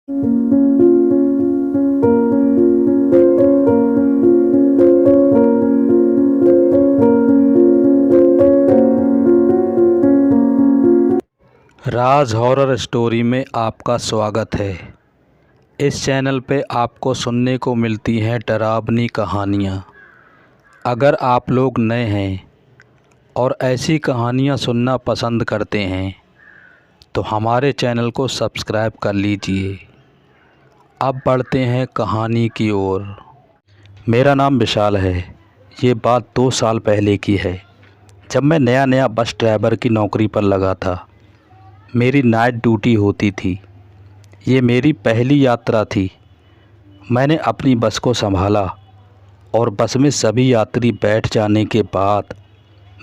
राज horror story में आपका स्वागत है। इस चैनल पे आपको सुनने को मिलती हैं डरावनी कहानियाँ। अगर आप लोग नए हैं और ऐसी कहानियाँ सुनना पसंद करते हैं तो हमारे चैनल को सब्सक्राइब कर लीजिए। अब बढ़ते हैं कहानी की ओर। मेरा नाम विशाल है। ये बात 2 साल पहले की है, जब मैं नया बस ड्राइवर की नौकरी पर लगा था। मेरी नाइट ड्यूटी होती थी। ये मेरी पहली यात्रा थी। मैंने अपनी बस को संभाला और बस में सभी यात्री बैठ जाने के बाद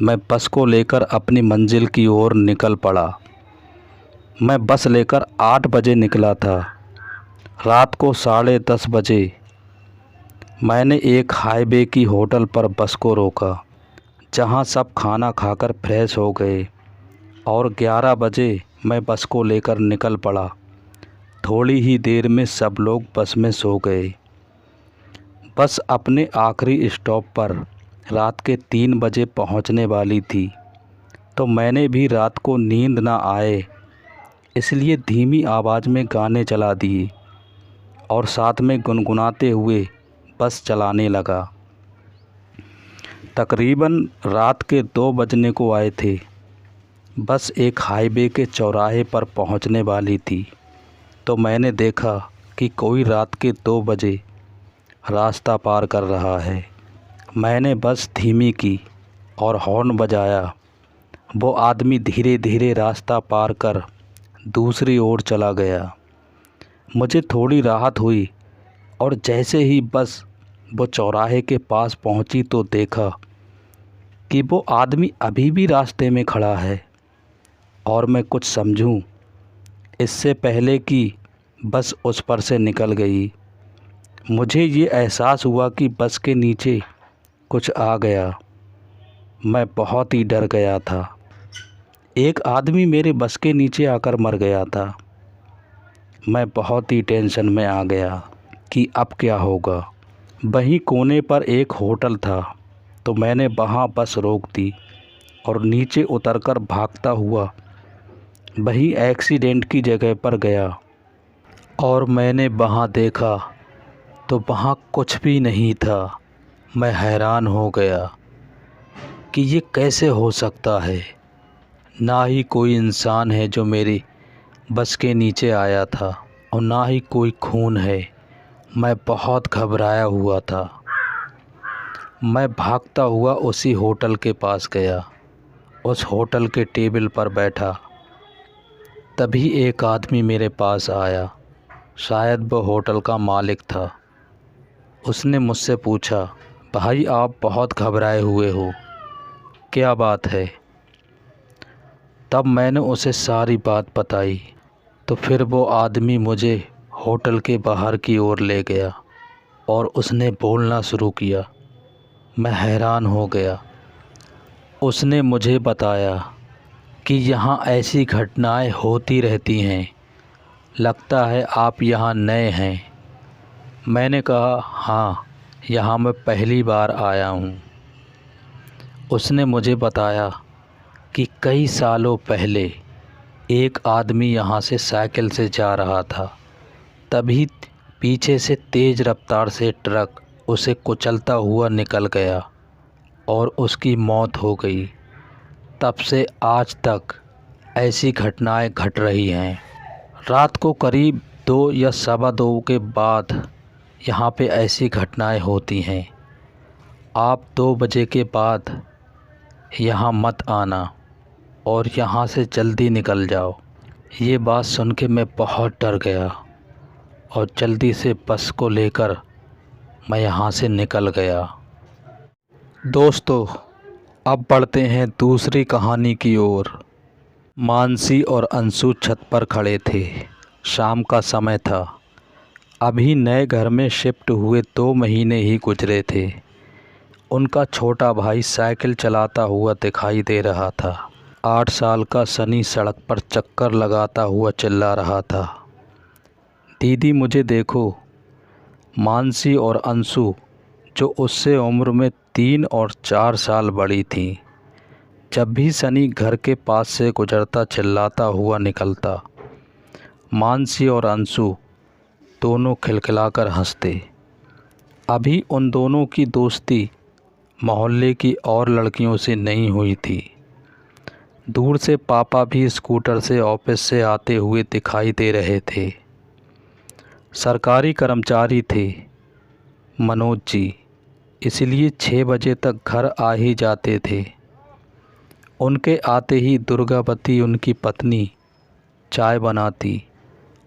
मैं बस को लेकर अपनी मंजिल की ओर निकल पड़ा। मैं बस लेकर 8 बजे निकला था। रात को 10:30 बजे मैंने एक हाईवे की होटल पर बस को रोका, जहां सब खाना खाकर फ्रेश हो गए, और 11 बजे मैं बस को लेकर निकल पड़ा। थोड़ी ही देर में सब लोग बस में सो गए। बस अपने आखिरी स्टॉप पर रात के 3 बजे पहुंचने वाली थी, तो मैंने भी रात को नींद ना आए इसलिए धीमी आवाज़ में गाने चला दिए और साथ में गुनगुनाते हुए बस चलाने लगा। तकरीबन रात के 2 बजने को आए थे। बस एक हाईवे के चौराहे पर पहुंचने वाली थी, तो मैंने देखा कि कोई रात के 2 बजे रास्ता पार कर रहा है। मैंने बस धीमी की और हॉर्न बजाया। वो आदमी धीरे धीरे रास्ता पार कर दूसरी ओर चला गया। मुझे थोड़ी राहत हुई, और जैसे ही बस वो चौराहे के पास पहुंची तो देखा कि वो आदमी अभी भी रास्ते में खड़ा है। और मैं कुछ समझूं इससे पहले कि बस उस पर से निकल गई, मुझे ये एहसास हुआ कि बस के नीचे कुछ आ गया। मैं बहुत ही डर गया था। एक आदमी मेरे बस के नीचे आकर मर गया था। मैं बहुत ही टेंशन में आ गया कि अब क्या होगा। वहीं कोने पर एक होटल था, तो मैंने वहाँ बस रोक दी और नीचे उतरकर भागता हुआ वही एक्सीडेंट की जगह पर गया। और मैंने वहाँ देखा तो वहाँ कुछ भी नहीं था। मैं हैरान हो गया कि ये कैसे हो सकता है। ना ही कोई इंसान है जो मेरी बस के नीचे आया था, और ना ही कोई खून है। मैं बहुत घबराया हुआ था। मैं भागता हुआ उसी होटल के पास गया। उस होटल के टेबल पर बैठा। तभी एक आदमी मेरे पास आया। शायद वो होटल का मालिक था। उसने मुझसे पूछा, भाई आप बहुत घबराए हुए हो, क्या बात है? तब मैंने उसे सारी बात बताई। तो फिर वो आदमी मुझे होटल के बाहर की ओर ले गया और उसने बोलना शुरू किया। मैं हैरान हो गया। उसने मुझे बताया कि यहाँ ऐसी घटनाएं होती रहती हैं, लगता है आप यहाँ नए हैं। मैंने कहा, हाँ, यहाँ मैं पहली बार आया हूँ। उसने मुझे बताया कि कई सालों पहले एक आदमी यहाँ से साइकिल से जा रहा था। तभी पीछे से तेज़ रफ्तार से ट्रक उसे कुचलता हुआ निकल गया और उसकी मौत हो गई। तब से आज तक ऐसी घटनाएं घट रही हैं। रात को करीब 2 या सवा 2 के बाद यहाँ पे ऐसी घटनाएं होती हैं। आप 2 बजे के बाद यहाँ मत आना और यहाँ से जल्दी निकल जाओ। ये बात सुन के मैं बहुत डर गया और जल्दी से बस को लेकर मैं यहाँ से निकल गया। दोस्तों, अब बढ़ते हैं दूसरी कहानी की ओर। मानसी और अंशु छत पर खड़े थे। शाम का समय था। अभी नए घर में शिफ्ट हुए 2 महीने ही गुजरे थे। उनका छोटा भाई साइकिल चलाता हुआ दिखाई दे रहा था। 8 साल का सनी सड़क पर चक्कर लगाता हुआ चिल्ला रहा था। दीदी मुझे देखो। मानसी और अंशु, जो उससे उम्र में 3 और 4 साल बड़ी थीं, जब भी सनी घर के पास से गुजरता चिल्लाता हुआ निकलता, मानसी और अंशु दोनों खिलखिलाकर हंसते। अभी उन दोनों की दोस्ती मोहल्ले की और लड़कियों से नहीं हुई थी। दूर से पापा भी स्कूटर से ऑफिस से आते हुए दिखाई दे रहे थे। सरकारी कर्मचारी थे मनोज जी, इसलिए 6 बजे तक घर आ ही जाते थे। उनके आते ही दुर्गावती, उनकी पत्नी, चाय बनाती।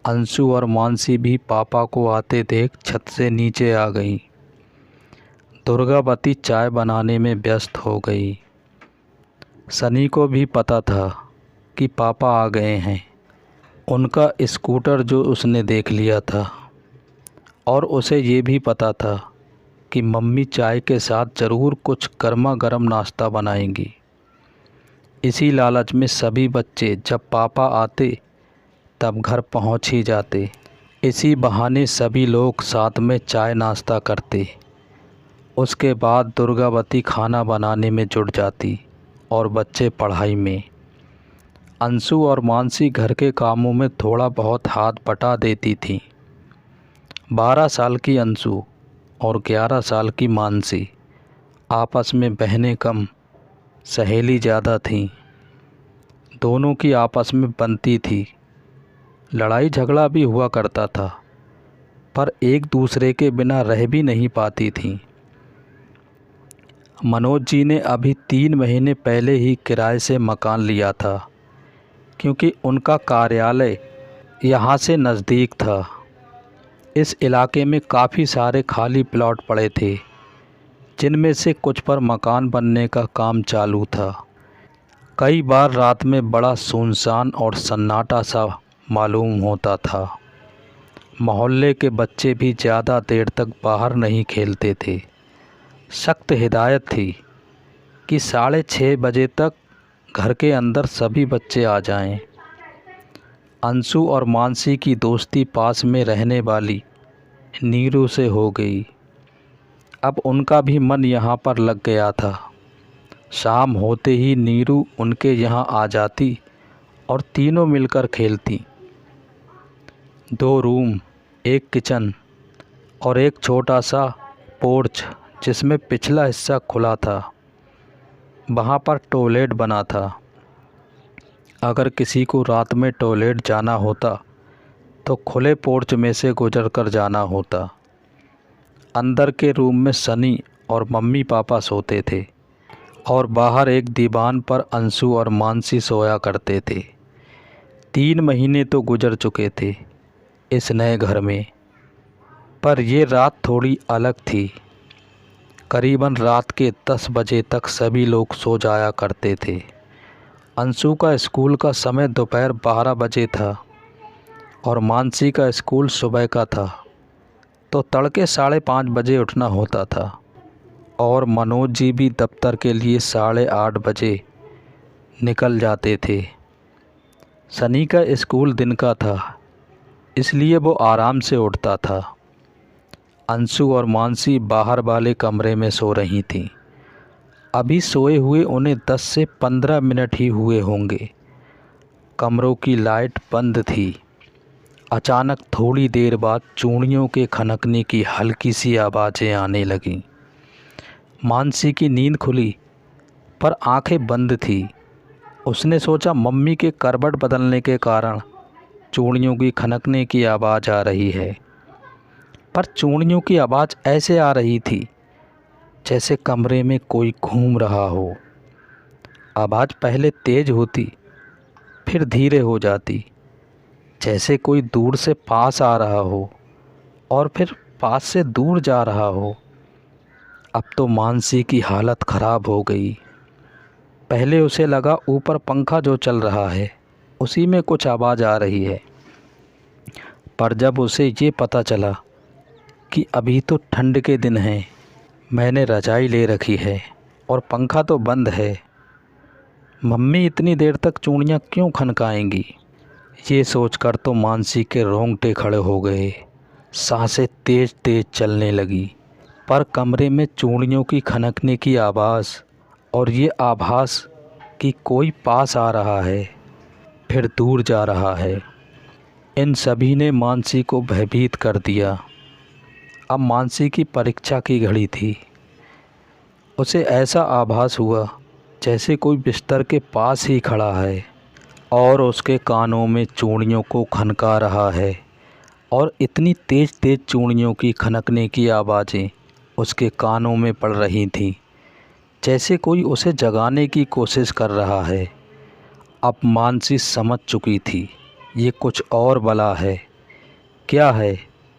अंशु और मानसी भी पापा को आते देख छत से नीचे आ गईं। दुर्गावती चाय बनाने में व्यस्त हो गई। सनी को भी पता था कि पापा आ गए हैं। उनका स्कूटर जो उसने देख लिया था, और उसे ये भी पता था कि मम्मी चाय के साथ ज़रूर कुछ गर्मा गर्म नाश्ता बनाएंगी। इसी लालच में सभी बच्चे जब पापा आते तब घर पहुंच ही जाते। इसी बहाने सभी लोग साथ में चाय नाश्ता करते। उसके बाद दुर्गावती खाना बनाने में जुट जाती और बच्चे पढ़ाई में। अंशु और मानसी घर के कामों में थोड़ा बहुत हाथ बटा देती थीं। 12 साल की अंशु और 11 साल की मानसी आपस में बहनें कम, सहेली ज़्यादा थीं। दोनों की आपस में बनती थी। लड़ाई झगड़ा भी हुआ करता था, पर एक दूसरे के बिना रह भी नहीं पाती थीं। मनोज जी ने अभी 3 महीने पहले ही किराए से मकान लिया था, क्योंकि उनका कार्यालय यहाँ से नज़दीक था। इस इलाके में काफ़ी सारे खाली प्लॉट पड़े थे, जिनमें से कुछ पर मकान बनने का काम चालू था। कई बार रात में बड़ा सुनसान और सन्नाटा सा मालूम होता था। मोहल्ले के बच्चे भी ज़्यादा देर तक बाहर नहीं खेलते थे। सख्त हिदायत थी कि 6:30 बजे तक घर के अंदर सभी बच्चे आ जाएं। अंशु और मानसी की दोस्ती पास में रहने वाली नीरू से हो गई। अब उनका भी मन यहाँ पर लग गया था। शाम होते ही नीरू उनके यहाँ आ जाती और तीनों मिलकर खेलती। 2 रूम, एक किचन और एक छोटा सा पोर्च, जिसमें पिछला हिस्सा खुला था। वहाँ पर टॉयलेट बना था। अगर किसी को रात में टॉयलेट जाना होता तो खुले पोर्च में से गुजर कर जाना होता। अंदर के रूम में सनी और मम्मी पापा सोते थे और बाहर एक दीवान पर अंशु और मानसी सोया करते थे। 3 महीने तो गुजर चुके थे इस नए घर में, पर ये रात थोड़ी अलग थी। करीबन रात के 10 बजे तक सभी लोग सो जाया करते थे। अंशु का स्कूल का समय दोपहर 12 बजे था और मानसी का स्कूल सुबह का था, तो तड़के 5:30 बजे उठना होता था। और मनोज जी भी दफ्तर के लिए 8:30 बजे निकल जाते थे। सनी का स्कूल दिन का था, इसलिए वो आराम से उठता था। अंशु और मानसी बाहर वाले कमरे में सो रही थीं। अभी सोए हुए उन्हें 10 से 15 मिनट ही हुए होंगे। कमरों की लाइट बंद थी। अचानक थोड़ी देर बाद चूड़ियों के खनकने की हल्की सी आवाज़ें आने लगीं। मानसी की नींद खुली, पर आंखें बंद थी। उसने सोचा मम्मी के करवट बदलने के कारण चूड़ियों की खनकने की आवाज़ आ रही है, पर चूड़ियों की आवाज़ ऐसे आ रही थी जैसे कमरे में कोई घूम रहा हो। आवाज़ पहले तेज़ होती, फिर धीरे हो जाती, जैसे कोई दूर से पास आ रहा हो और फिर पास से दूर जा रहा हो। अब तो मानसी की हालत ख़राब हो गई। पहले उसे लगा ऊपर पंखा जो चल रहा है उसी में कुछ आवाज़ आ रही है, पर जब उसे ये पता चला कि अभी तो ठंड के दिन हैं, मैंने रज़ाई ले रखी है और पंखा तो बंद है, मम्मी इतनी देर तक चूड़ियाँ क्यों खनकाएंगी? ये सोचकर तो मानसी के रोंगटे खड़े हो गए। सांसें तेज तेज चलने लगी, पर कमरे में चूड़ियों की खनकने की आवाज़ और ये आभास कि कोई पास आ रहा है फिर दूर जा रहा है, इन सभी ने मानसी को भयभीत कर दिया। अब मानसी की परीक्षा की घड़ी थी। उसे ऐसा आभास हुआ जैसे कोई बिस्तर के पास ही खड़ा है और उसके कानों में चूड़ियों को खनका रहा है, और इतनी तेज़ तेज़ चूड़ियों की खनकने की आवाज़ें उसके कानों में पड़ रही थीं जैसे कोई उसे जगाने की कोशिश कर रहा है। अब मानसी समझ चुकी थी ये कुछ और बला है। क्या है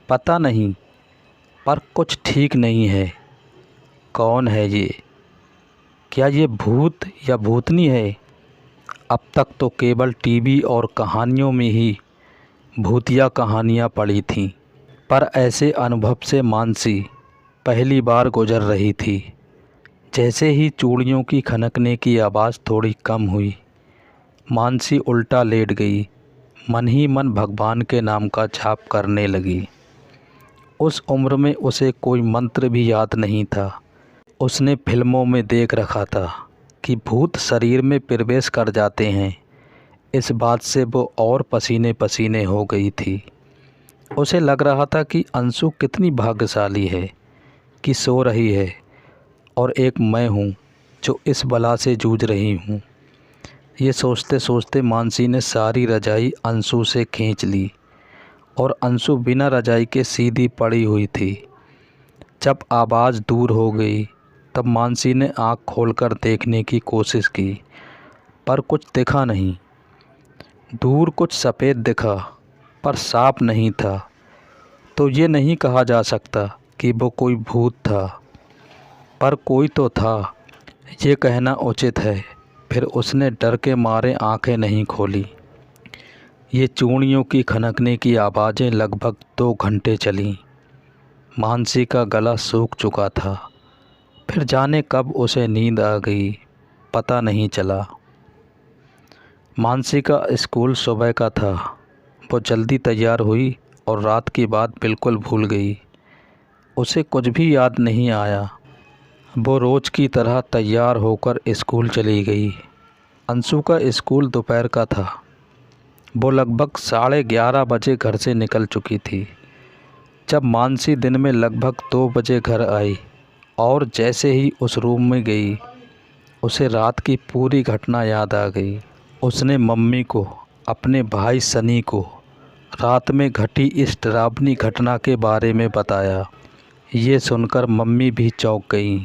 पता नहीं, पर कुछ ठीक नहीं है। कौन है ये? क्या ये भूत या भूतनी है? अब तक तो केवल टीवी और कहानियों में ही भूतिया कहानियाँ पड़ी थीं, पर ऐसे अनुभव से मानसी पहली बार गुजर रही थी। जैसे ही चूड़ियों की खनकने की आवाज़ थोड़ी कम हुई, मानसी उल्टा लेट गई, मन ही मन भगवान के नाम का जाप करने लगी। उस उम्र में उसे कोई मंत्र भी याद नहीं था। उसने फिल्मों में देख रखा था कि भूत शरीर में प्रवेश कर जाते हैं। इस बात से वो और पसीने पसीने हो गई थी। उसे लग रहा था कि अंशु कितनी भाग्यशाली है कि सो रही है और एक मैं हूँ जो इस बला से जूझ रही हूँ। ये सोचते सोचते मानसी ने सारी रजाई अंशु से खींच ली और अंशु बिना रजाई के सीधी पड़ी हुई थी। जब आवाज़ दूर हो गई तब मानसी ने आँख खोलकर देखने की कोशिश की, पर कुछ दिखा नहीं। दूर कुछ सफ़ेद दिखा, पर साफ नहीं था। तो ये नहीं कहा जा सकता कि वो कोई भूत था, पर कोई तो था, ये कहना उचित है। फिर उसने डर के मारे आंखें नहीं खोली। ये चूड़ियों की खनकने की आवाज़ें लगभग 2 घंटे चलीं। मानसी का गला सूख चुका था। फिर जाने कब उसे नींद आ गई, पता नहीं चला। मानसी का स्कूल सुबह का था। वो जल्दी तैयार हुई और रात की बात बिल्कुल भूल गई। उसे कुछ भी याद नहीं आया। वो रोज़ की तरह तैयार होकर स्कूल चली गई। अंशु का स्कूल दोपहर का था। वो लगभग 11:30 बजे घर से निकल चुकी थी। जब मानसी दिन में लगभग 2 बजे घर आई और जैसे ही उस रूम में गई, उसे रात की पूरी घटना याद आ गई। उसने मम्मी को, अपने भाई सनी को रात में घटी इस डरावनी घटना के बारे में बताया। ये सुनकर मम्मी भी चौंक गईं।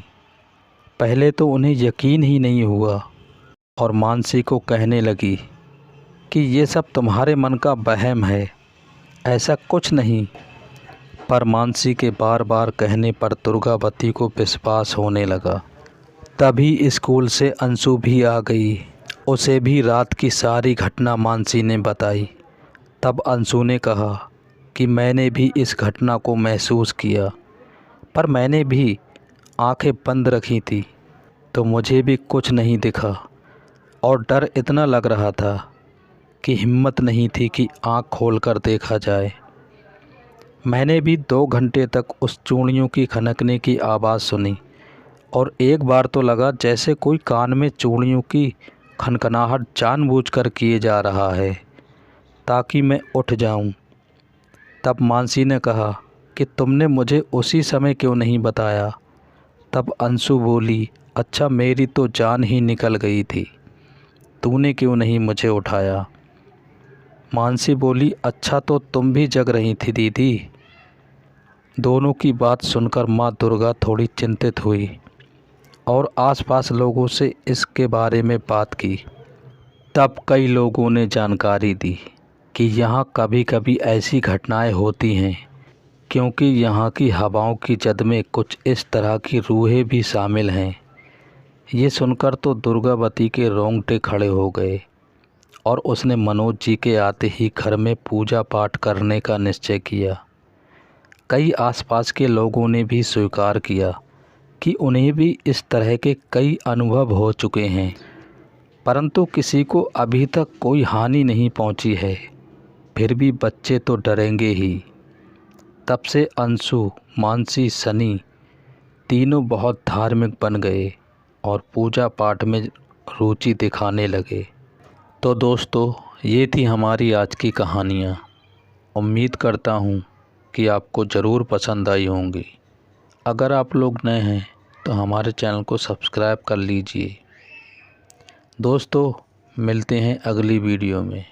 पहले तो उन्हें यकीन ही नहीं हुआ और मानसी को कहने लगी कि ये सब तुम्हारे मन का वहम है, ऐसा कुछ नहीं। पर मानसी के बार बार कहने पर दुर्गावती को विश्वास होने लगा। तभी स्कूल से अंशु भी आ गई। उसे भी रात की सारी घटना मानसी ने बताई। तब अंशु ने कहा कि मैंने भी इस घटना को महसूस किया, पर मैंने भी आंखें बंद रखी थी तो मुझे भी कुछ नहीं दिखा और डर इतना लग रहा था कि हिम्मत नहीं थी कि आँख खोलकर देखा जाए। मैंने भी 2 घंटे तक उस चूड़ियों की खनकने की आवाज़ सुनी और एक बार तो लगा जैसे कोई कान में चूड़ियों की खनखनाहट जानबूझकर किए जा रहा है ताकि मैं उठ जाऊं। तब मानसी ने कहा कि तुमने मुझे उसी समय क्यों नहीं बताया। तब अंशु बोली, अच्छा मेरी तो जान ही निकल गई थी, तूने क्यों नहीं मुझे उठाया। मानसी बोली, अच्छा तो तुम भी जग रही थी दीदी। दोनों की बात सुनकर माँ दुर्गा थोड़ी चिंतित हुई और आसपास लोगों से इसके बारे में बात की। तब कई लोगों ने जानकारी दी कि यहाँ कभी कभी ऐसी घटनाएं होती हैं क्योंकि यहाँ की हवाओं की जद में कुछ इस तरह की रूहें भी शामिल हैं। ये सुनकर तो दुर्गावती के रोंगटे खड़े हो गए और उसने मनोज जी के आते ही घर में पूजा पाठ करने का निश्चय किया। कई आसपास के लोगों ने भी स्वीकार किया कि उन्हें भी इस तरह के कई अनुभव हो चुके हैं, परंतु किसी को अभी तक कोई हानि नहीं पहुंची है। फिर भी बच्चे तो डरेंगे ही। तब से अंशु, मानसी, सनी तीनों बहुत धार्मिक बन गए और पूजा पाठ में रुचि दिखाने लगे। तो दोस्तों, ये थी हमारी आज की कहानियाँ। उम्मीद करता हूँ कि आपको ज़रूर पसंद आई होंगी। अगर आप लोग नए हैं तो हमारे चैनल को सब्सक्राइब कर लीजिए। दोस्तों, मिलते हैं अगली वीडियो में।